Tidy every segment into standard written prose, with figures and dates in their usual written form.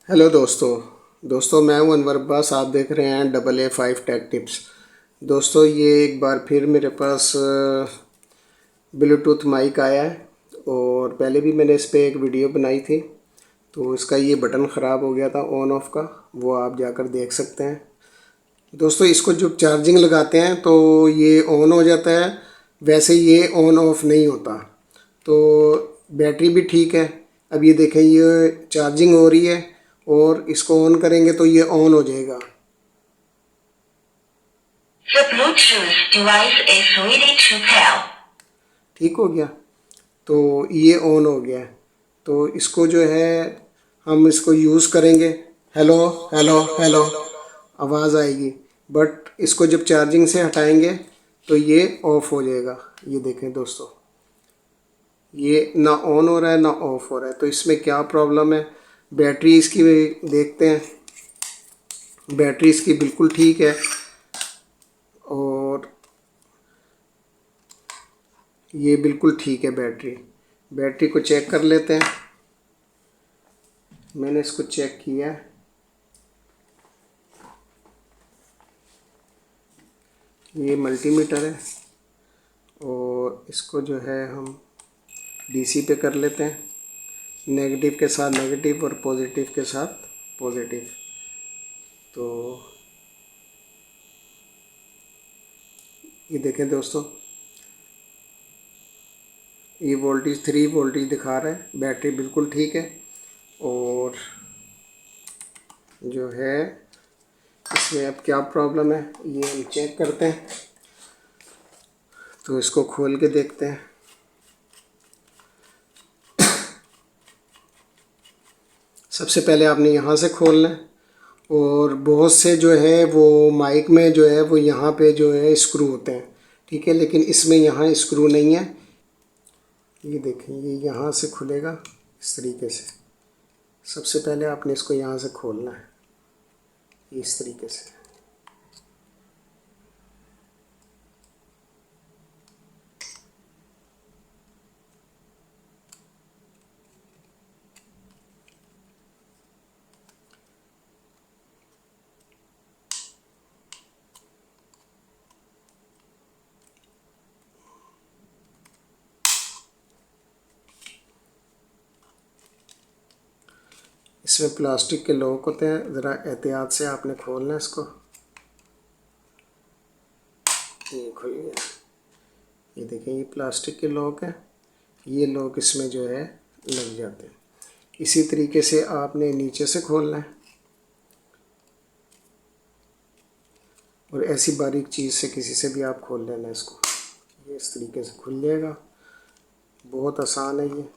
Hello दोस्तों मैं हूं अनवर अब्बास। आप देख रहे हैं AA5 टेक टिप्स। दोस्तों ये एक बार फिर मेरे पास ब्लूटूथ माइक आया है और पहले भी मैंने इस पर एक वीडियो बनाई थी। तो इसका ये बटन ख़राब हो गया था ऑन ऑफ का, वो आप जाकर देख सकते हैं। दोस्तों इसको जब चार्जिंग लगाते हैं तो ये ऑन हो जाता है, वैसे ये ऑन ऑफ नहीं होता। तो बैटरी भी ठीक है। अब ये देखें, ये चार्जिंग हो रही है और इसको ऑन करेंगे तो ये ऑन हो जाएगा। The Bluetooth device is ready to pair. ठीक हो गया, तो ये ऑन हो गया। तो इसको जो है हम इसको यूज़ करेंगे। हेलो हेलो हेलो आवाज़ आएगी, बट इसको जब चार्जिंग से हटाएंगे तो ये ऑफ़ हो जाएगा। ये देखें दोस्तों, ये ना ऑन हो रहा है ना ऑफ़ हो रहा है। तो इसमें क्या प्रॉब्लम है, बैटरी इसकी देखते हैं। बैटरी इसकी बिल्कुल ठीक है और ये बिल्कुल ठीक है। बैटरी को चेक कर लेते हैं। मैंने इसको चेक किया, ये मल्टीमीटर है और इसको जो है हम डीसी पे कर लेते हैं। नेगेटिव के साथ नेगेटिव और पॉजिटिव के साथ पॉजिटिव। तो ये देखें दोस्तों, ये वोल्टेज 3 वोल्टेज दिखा रहा है। बैटरी बिल्कुल ठीक है और जो है इसमें अब क्या प्रॉब्लम है ये हम चेक करते हैं। तो इसको खोल के देखते हैं। सबसे पहले आपने यहाँ से खोलना है और बहुत से जो है वो माइक में जो है वो यहाँ पे जो है स्क्रू होते हैं, ठीक है, लेकिन इसमें यहाँ स्क्रू नहीं है। ये देखें, ये यहाँ से खुलेगा इस तरीके से। सबसे पहले आपने इसको यहाँ से खोलना है इस तरीके से। इसमें प्लास्टिक के लॉक होते हैं, ज़रा एहतियात से आपने खोलना है इसको। ये खुल गया। ये देखें, ये प्लास्टिक के लॉक है, ये लॉक इसमें जो है लग जाते हैं। इसी तरीके से आपने नीचे से खोलना है और ऐसी बारीक चीज़ से किसी से भी आप खोल लेना इसको। ये इस तरीके से खुल जाएगा। बहुत आसान है ये।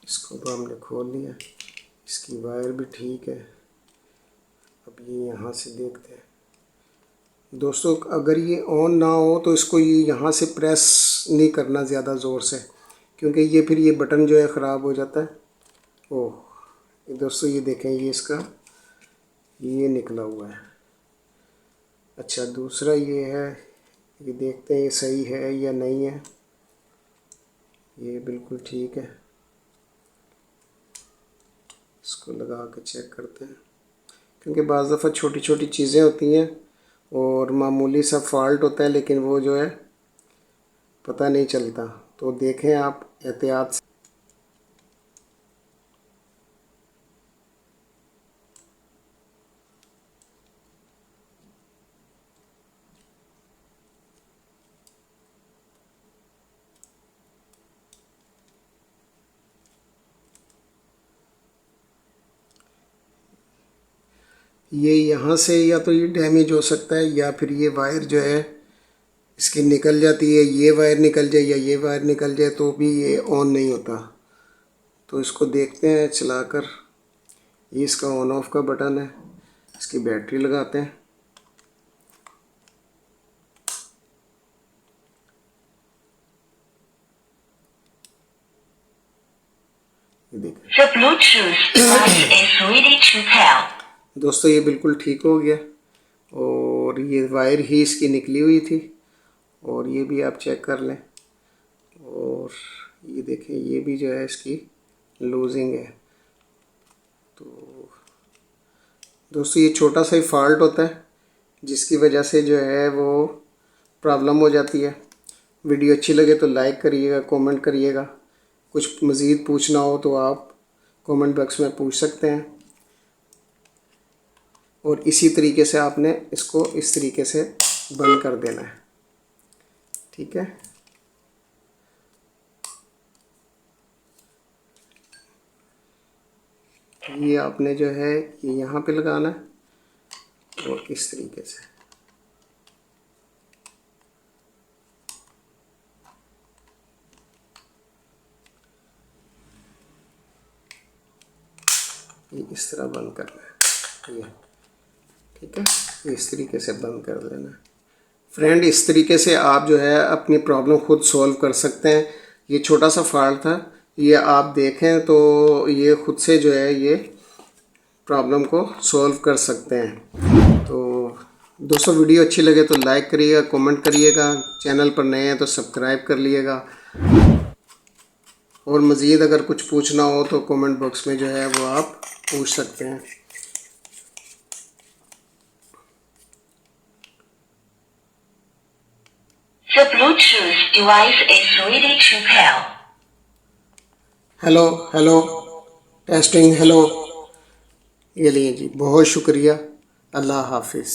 इसको तो हमने खोल लिया, इसकी वायर भी ठीक है। अब ये यहाँ से देखते हैं दोस्तों, अगर ये ऑन ना हो तो इसको ये यहाँ से प्रेस नहीं करना ज़्यादा ज़ोर से, क्योंकि ये फिर ये बटन जो है ख़राब हो जाता है। ओह दोस्तों, ये देखें, ये इसका ये निकला हुआ है। अच्छा, दूसरा ये है, ये देखते हैं ये सही है या नहीं है। ये बिल्कुल ठीक है। इसको लगा के चेक करते हैं, क्योंकि बाज़ दफ़ा छोटी छोटी चीज़ें होती हैं और मामूली सा फॉल्ट होता है, लेकिन वो जो है पता नहीं चलता। तो देखें आप एहतियात से। ये यहाँ से या तो ये डैमेज हो सकता है या फिर ये वायर जो है इसकी निकल जाती है। ये वायर निकल जाए या ये वायर निकल जाए तो भी ये ऑन नहीं होता। तो इसको देखते हैं चलाकर। ये इसका ऑन ऑफ का बटन है। इसकी बैटरी लगाते हैं। ये देखें The Bluetooth device is ready to pair. दोस्तों, ये बिल्कुल ठीक हो गया और ये वायर ही इसकी निकली हुई थी और ये भी आप चेक कर लें। और ये देखें, ये भी जो है इसकी लूजिंग है। तो दोस्तों ये छोटा सा ही फॉल्ट होता है जिसकी वजह से जो है वो प्रॉब्लम हो जाती है। वीडियो अच्छी लगे तो लाइक करिएगा, कमेंट करिएगा। कुछ मज़ीद पूछना हो तो आप कमेंट बॉक्स में पूछ सकते हैं। और इसी तरीके से आपने इसको इस तरीके से बंद कर देना है, ठीक है। ये आपने जो है ये यहाँ पे लगाना है और इस तरीके से। ये इस तरह बंद करना है, ये ठीक है। इस तरीके से बंद कर देना है। फ्रेंड, इस तरीके से आप जो है अपनी प्रॉब्लम खुद सॉल्व कर सकते हैं। ये छोटा सा फॉल्ट था, ये आप देखें तो ये खुद से जो है ये प्रॉब्लम को सॉल्व कर सकते हैं। तो दोस्तों वीडियो अच्छी लगे तो लाइक करिएगा, कमेंट करिएगा। चैनल पर नए हैं तो सब्सक्राइब कर लिएगा। और मज़ीद अगर कुछ पूछना हो तो कमेंट बॉक्स में जो है वो आप पूछ सकते हैं। The Bluetooth device is ready to pair. Hello hello testing, hello. ये लिए जी, बहुत शुक्रिया। अल्लाह हाफिज़।